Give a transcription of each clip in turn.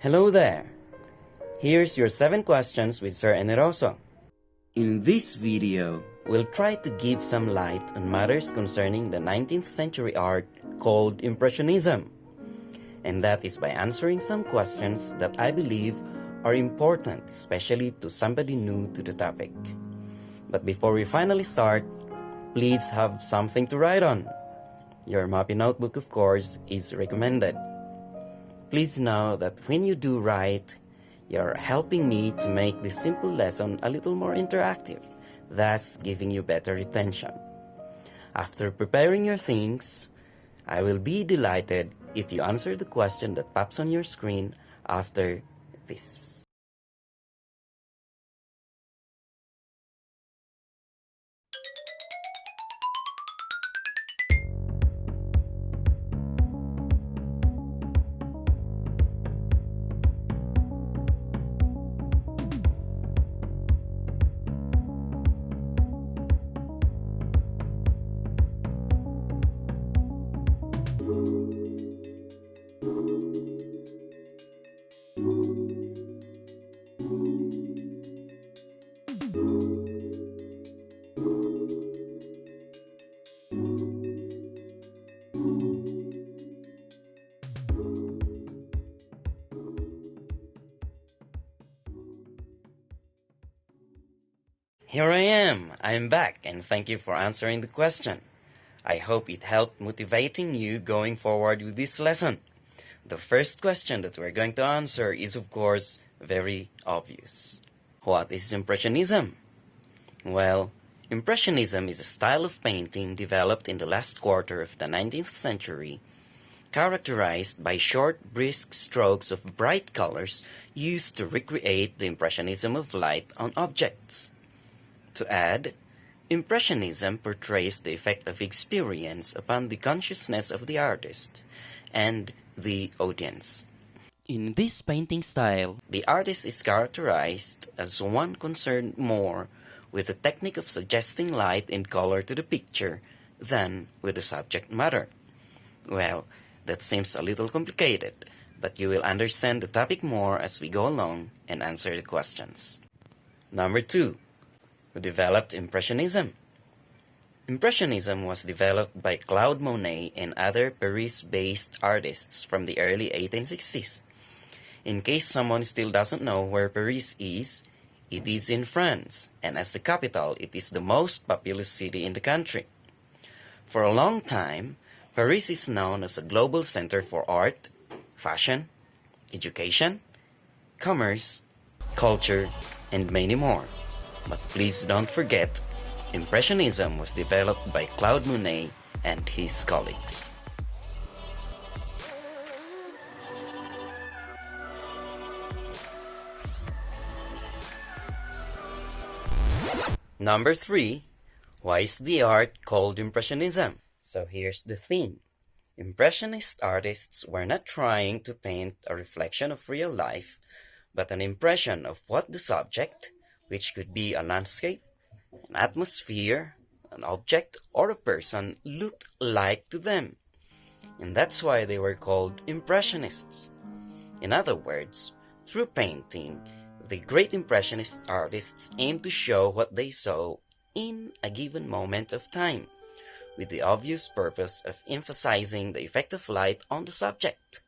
Hello there! Here's your 7 questions with Sir Eneroso. In this video, we'll try to give some light on matters concerning the 19th century art called Impressionism. And that is by answering some questions that I believe are important, especially to somebody new to the topic. But before we finally start, please have something to write on. Your Mappy notebook, of course, is recommended. Please know that when you do write, you're helping me to make this simple lesson a little more interactive, thus giving you better retention. After preparing your things, I will be delighted if you answer the question that pops on your screen after this. Here I am. I'm back, and thank you for answering the question. I hope it helped motivating you going forward with this lesson. The first question that we're going to answer is, of course, very obvious. What is Impressionism? Well, Impressionism is a style of painting developed in the last quarter of the 19th century, characterized by short, brisk strokes of bright colors used to recreate the impressionism of light on objects. To add, Impressionism portrays the effect of experience upon the consciousness of the artist and the audience. In this painting style, the artist is characterized as one concerned more with the technique of suggesting light and color to the picture than with the subject matter. Well, that seems a little complicated, but you will understand the topic more as we go along and answer the questions. Number 2. Who developed Impressionism? Impressionism was developed by Claude Monet and other Paris-based artists from the early 1860s. In case someone still doesn't know where Paris is, it is in France, and as the capital, it is the most populous city in the country. For a long time, Paris is known as a global center for art, fashion, education, commerce, culture, and many more. But please don't forget, Impressionism was developed by Claude Monet and his colleagues. Number 3. Why is the art called Impressionism? So here's the thing. Impressionist artists were not trying to paint a reflection of real life, but an impression of what the subject, which could be a landscape, an atmosphere, an object, or a person, looked like to them. And that's why they were called Impressionists. In other words, through painting, the great Impressionist artists aimed to show what they saw in a given moment of time, with the obvious purpose of emphasizing the effect of light on the subject.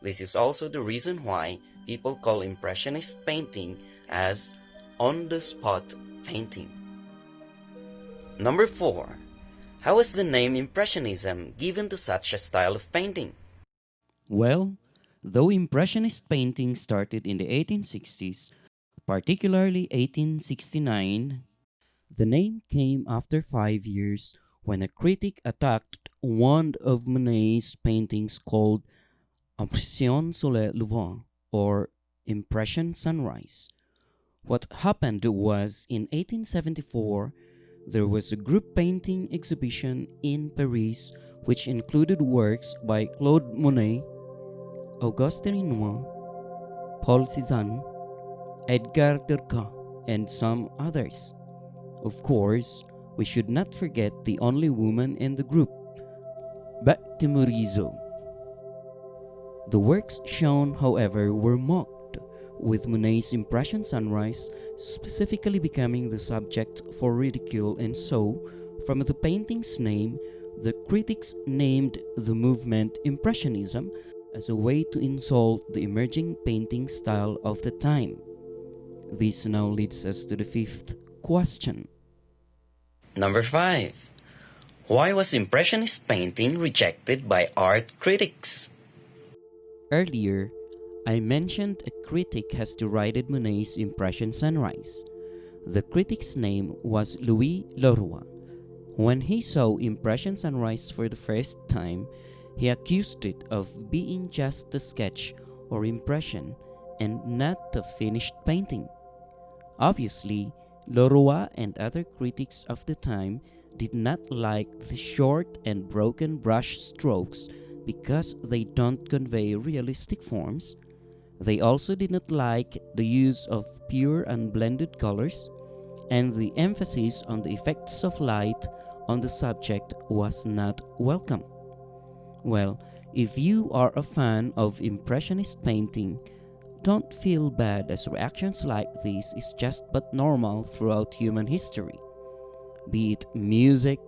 This is also the reason why people call Impressionist painting as on-the-spot painting. Number 4. How was the name Impressionism given to such a style of painting? Well, though Impressionist painting started in the 1860s, particularly 1869, the name came after 5 years when a critic attacked one of Monet's paintings called Impression sur le Levant, or Impression Sunrise. What happened was, in 1874, there was a group painting exhibition in Paris which included works by Claude Monet, Auguste Renoir, Paul Cézanne, Edgar Degas, and some others. Of course, we should not forget the only woman in the group, Bette Morisot. The works shown, however, were mocked, with Monet's Impression Sunrise specifically becoming the subject for ridicule, and so, from the painting's name, the critics named the movement Impressionism as a way to insult the emerging painting style of the time. This now leads us to the fifth question. Number 5. Why was Impressionist painting rejected by art critics? Earlier, I mentioned a critic has derided Monet's Impression Sunrise. The critic's name was Louis Leroy. When he saw Impression Sunrise for the first time, he accused it of being just a sketch or impression and not a finished painting. Obviously, Leroy and other critics of the time did not like the short and broken brush strokes because they don't convey realistic forms. They also did not like the use of pure unblended colors, and the emphasis on the effects of light on the subject was not welcome. Well, if you are a fan of Impressionist painting, don't feel bad, as reactions like this is just but normal throughout human history. Be it music,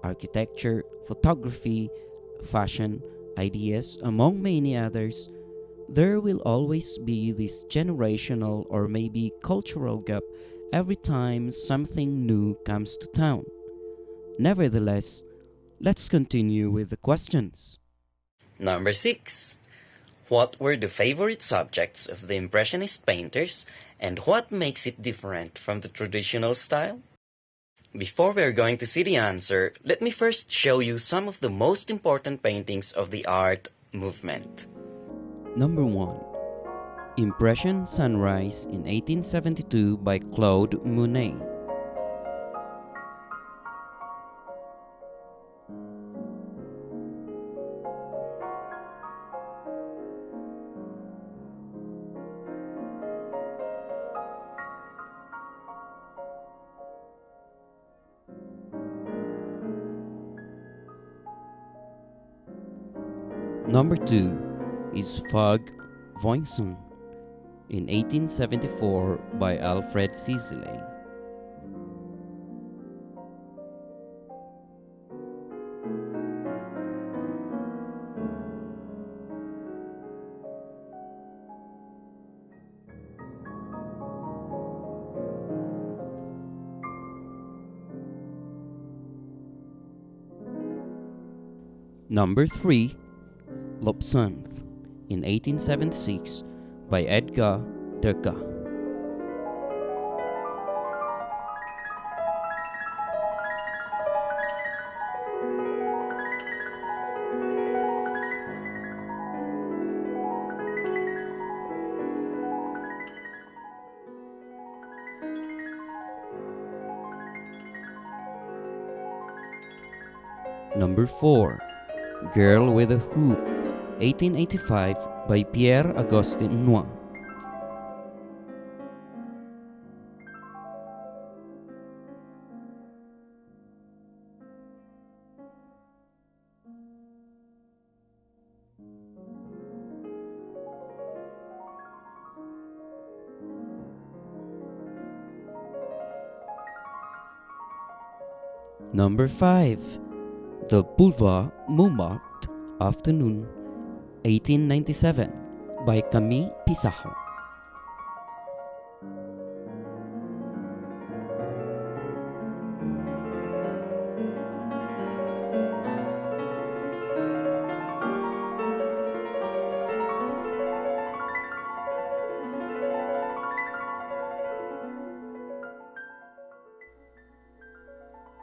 architecture, photography, fashion, ideas, among many others, there will always be this generational or maybe cultural gap every time something new comes to town. Nevertheless, let's continue with the questions. Number 6. What were the favorite subjects of the Impressionist painters, and what makes it different from the traditional style? Before we are going to see the answer, let me first show you some of the most important paintings of the art movement. Number 1. Impression Sunrise in 1872 by Claude Monet. Number 2 is Fog Voisin in 1874 by Alfred Sisley. Number 3, L'Absinthe in 1876 by Edgar Degas. Number 4, Girl with a Hoop, 1885 by Pierre-Auguste Renoir. Number 5, The Boulevard Montmartre Afternoon, 1897 by Camille Pissarro.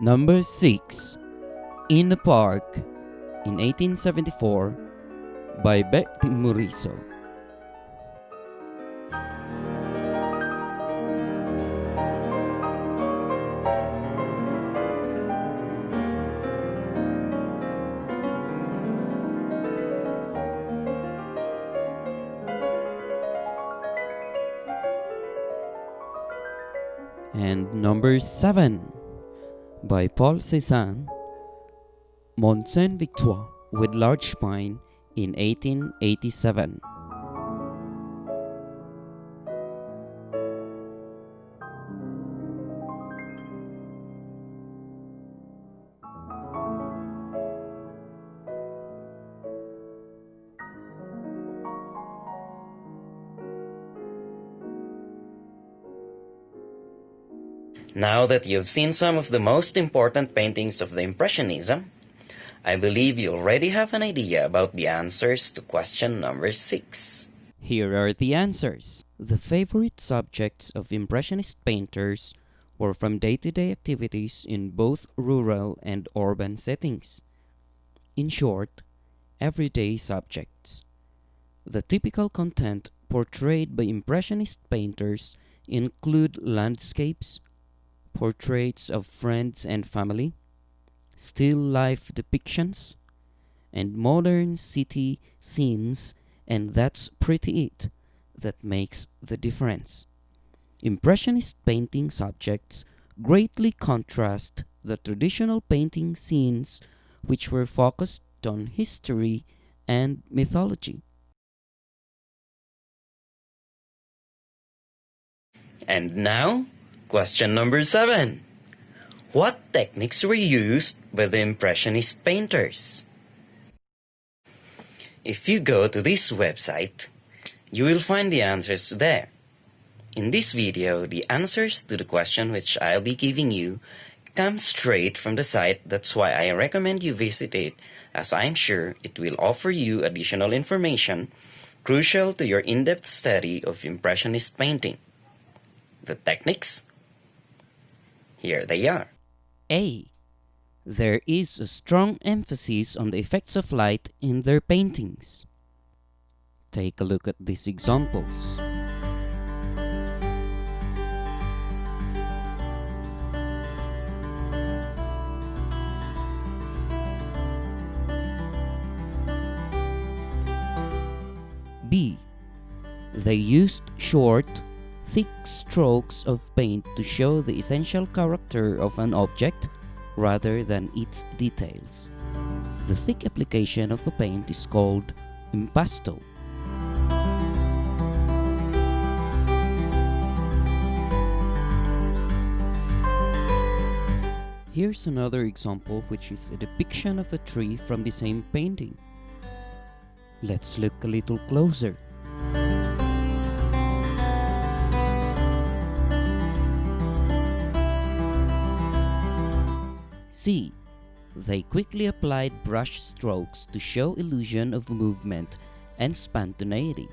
Number 6, In the Park in 1874 by Betty Morisot. And number 7 by Paul Cézanne, Mont Saint-Victoire with Large Pine in 1887. Now that you've seen some of the most important paintings of the Impressionism, I believe you already have an idea about the answers to question number 6. Here are the answers. The favorite subjects of Impressionist painters were from day-to-day activities in both rural and urban settings. In short, everyday subjects. The typical content portrayed by Impressionist painters include landscapes, portraits of friends and family, still life depictions, and modern city scenes, and that's pretty it that makes the difference. Impressionist painting subjects greatly contrast the traditional painting scenes which were focused on history and mythology. And now, question number 7. What techniques were used by the Impressionist painters? If you go to this website, you will find the answers there. In this video, the answers to the question which I'll be giving you come straight from the site. That's why I recommend you visit it, as I'm sure it will offer you additional information crucial to your in-depth study of Impressionist painting. The techniques? Here they are. A. There is a strong emphasis on the effects of light in their paintings. Take a look at these examples. B. They used short, thick strokes of paint to show the essential character of an object rather than its details. The thick application of a paint is called impasto. Here's another example, which is a depiction of a tree from the same painting. Let's look a little closer. C. They quickly applied brush strokes to show illusion of movement and spontaneity.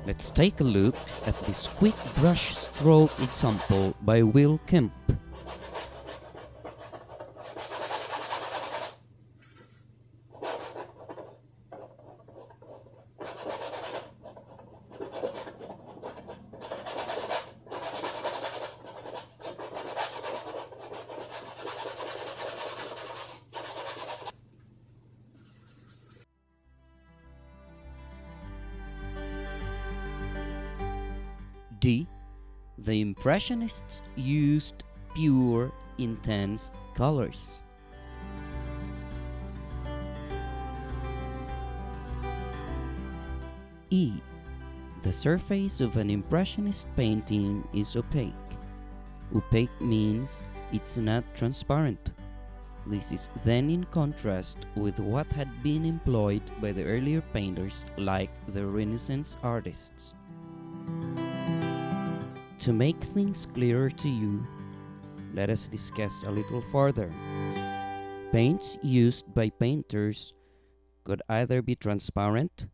Let's take a look at this quick brush stroke example by Will Kemp. D. The Impressionists used pure, intense colors. E. The surface of an Impressionist painting is opaque. Opaque means it's not transparent. This is then in contrast with what had been employed by the earlier painters like the Renaissance artists. To make things clearer to you, let us discuss a little further. Paints used by painters could either be transparent,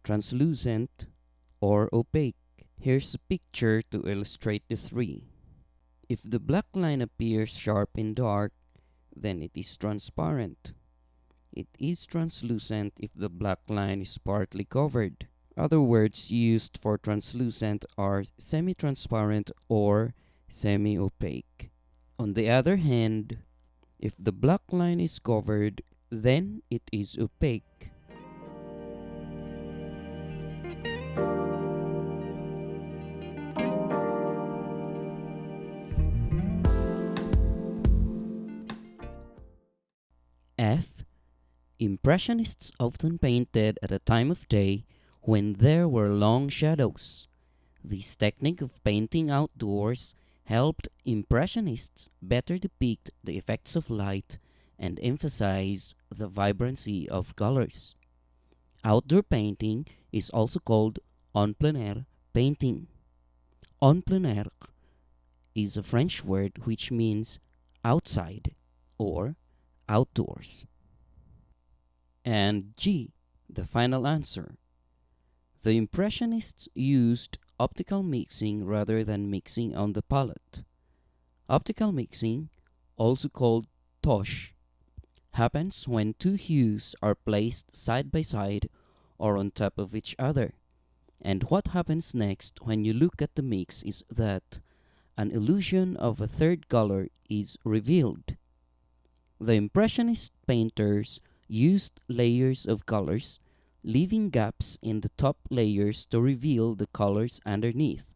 translucent, or opaque. Here's a picture to illustrate the three. If the black line appears sharp in dark, then it is transparent. It is translucent if the black line is partly covered. Other words used for translucent are semi-transparent or semi-opaque. On the other hand, if the black line is covered, then it is opaque. F. Impressionists often painted at a time of day when there were long shadows. This technique of painting outdoors helped Impressionists better depict the effects of light and emphasize the vibrancy of colors. Outdoor painting is also called en plein air painting. En plein air is a French word which means outside or outdoors. And G, the final answer. The Impressionists used optical mixing rather than mixing on the palette. Optical mixing, also called touche, happens when two hues are placed side by side or on top of each other. And what happens next when you look at the mix is that an illusion of a third color is revealed. The Impressionist painters used layers of colors, leaving gaps in the top layers to reveal the colors underneath.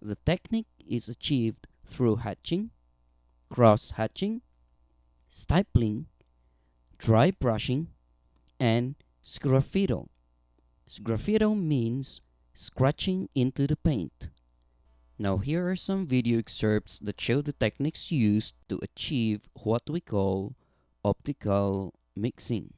The technique is achieved through hatching, cross-hatching, stippling, dry brushing, and sgraffito. Sgraffito means scratching into the paint. Now here are some video excerpts that show the techniques used to achieve what we call optical mixing.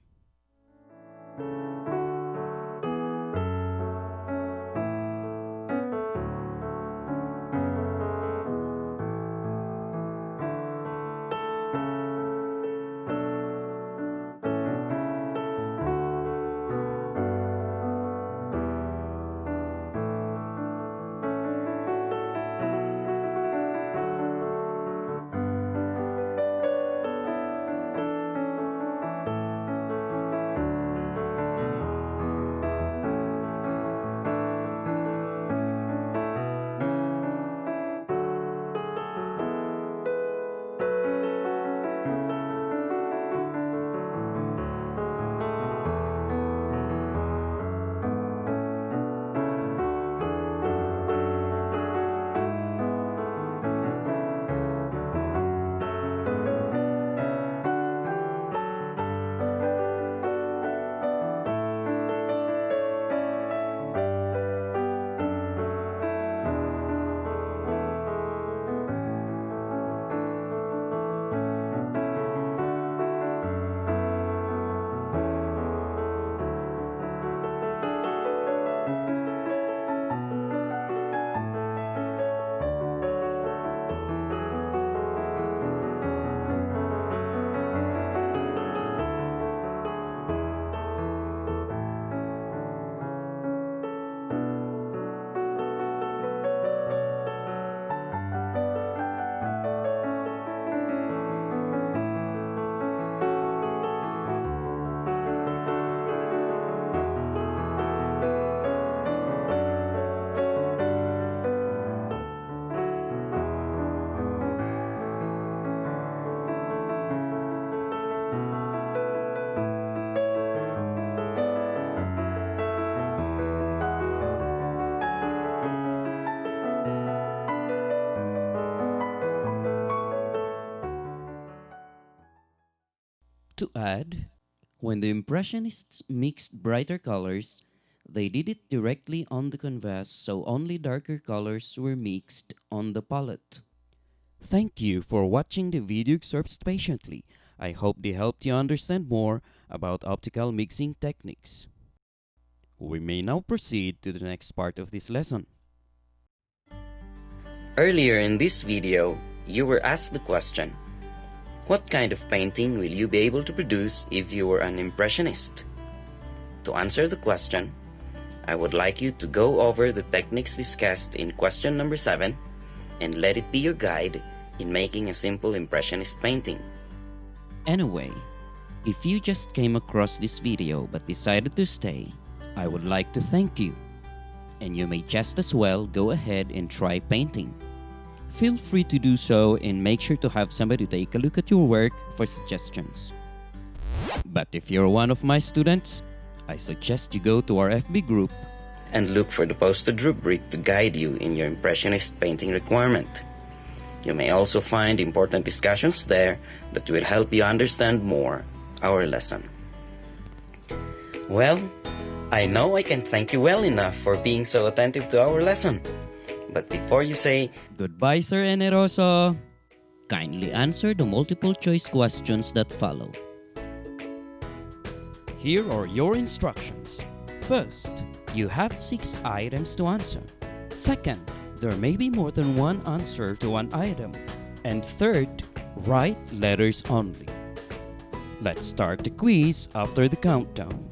To add, when the Impressionists mixed brighter colors, they did it directly on the canvas, so only darker colors were mixed on the palette. Thank you for watching the video excerpts patiently. I hope they helped you understand more about optical mixing techniques. We may now proceed to the next part of this lesson. Earlier in this video, you were asked the question, what kind of painting will you be able to produce if you were an Impressionist? To answer the question, I would like you to go over the techniques discussed in question number 7 and let it be your guide in making a simple Impressionist painting. Anyway, if you just came across this video but decided to stay, I would like to thank you. And you may just as well go ahead and try painting. Feel free to do so and make sure to have somebody take a look at your work for suggestions. But if you're one of my students, I suggest you go to our FB group and look for the posted rubric to guide you in your Impressionist painting requirement. You may also find important discussions there that will help you understand more our lesson. Well, I know I can thank you well enough for being so attentive to our lesson. But before you say, Goodbye, Sir Eneroso. Kindly answer the multiple choice questions that follow. Here are your instructions. First, you have 6 items to answer. Second, there may be more than one answer to one item. And third, write letters only. Let's start the quiz after the countdown.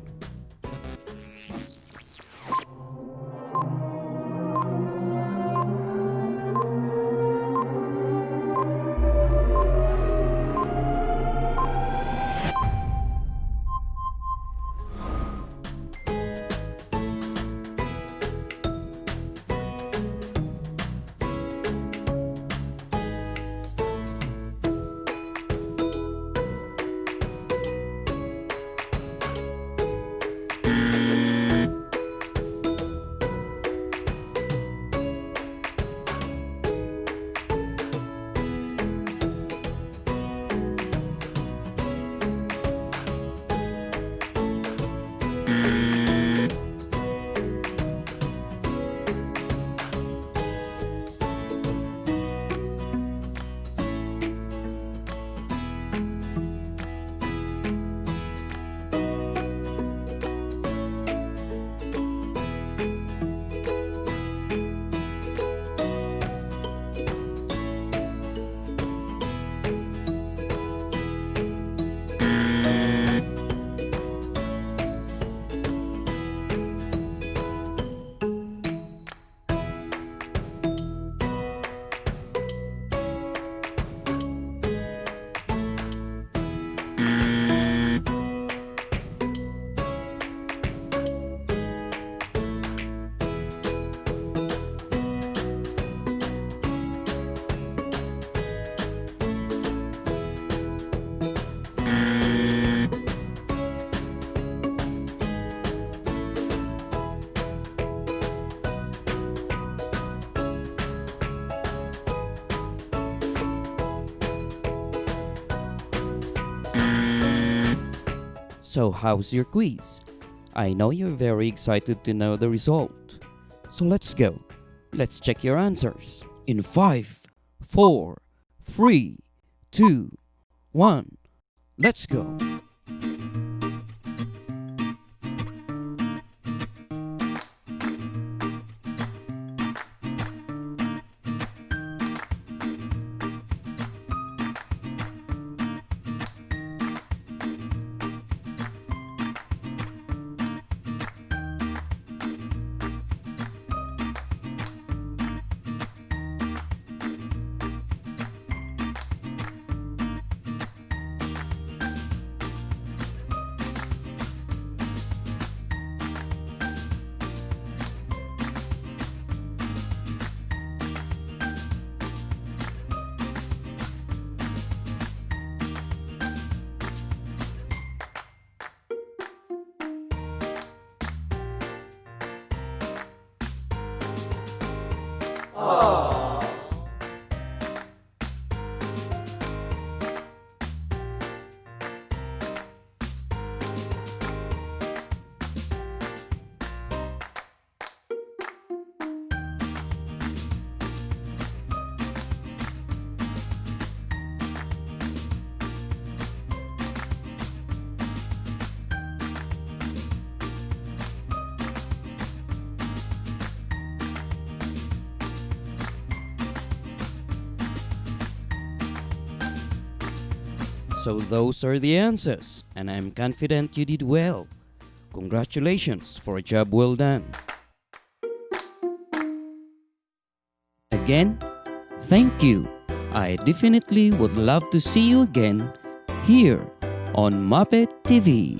So how's your quiz? I know you're very excited to know the result. So let's go. Let's check your answers. In 5, 4, 3, 2, 1. Let's go. So those are the answers, and I'm confident you did well. Congratulations for a job well done. Again, thank you. I definitely would love to see you again here on Muppet TV.